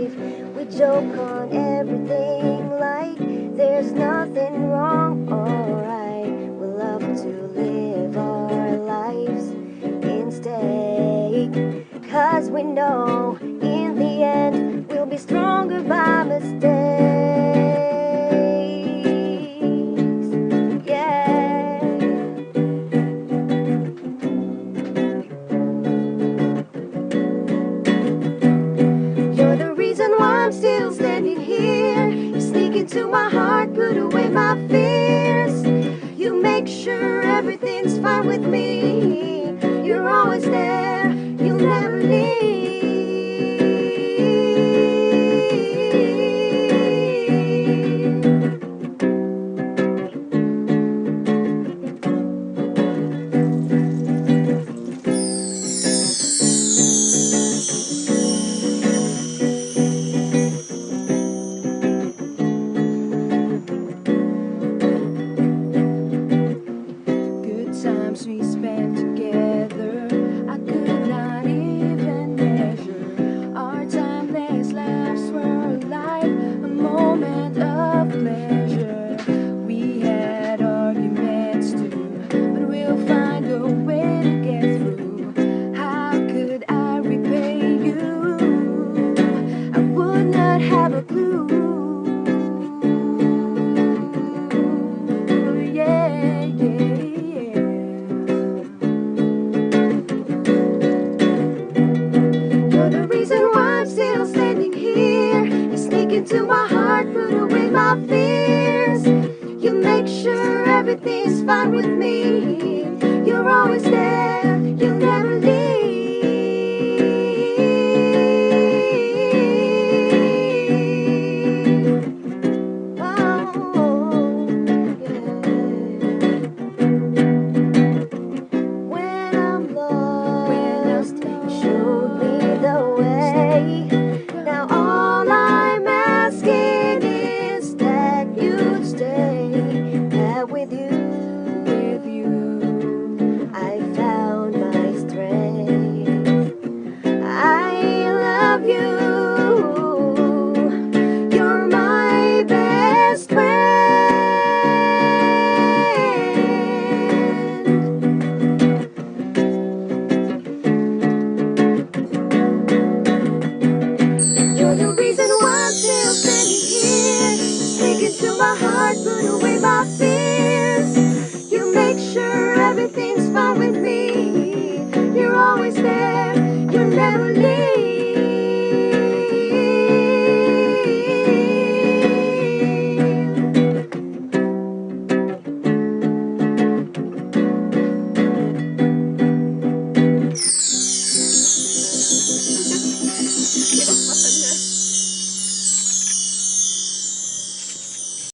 life. We joke on everything like there's nothing wrong, alright. We love to live our lives in stake, 'cause we know in the end we'll be stronger by mistakes. Yeah. You're the reason why I'm still standing here. You sneak into my heart, put away my fears. You make sure everything's fine with me.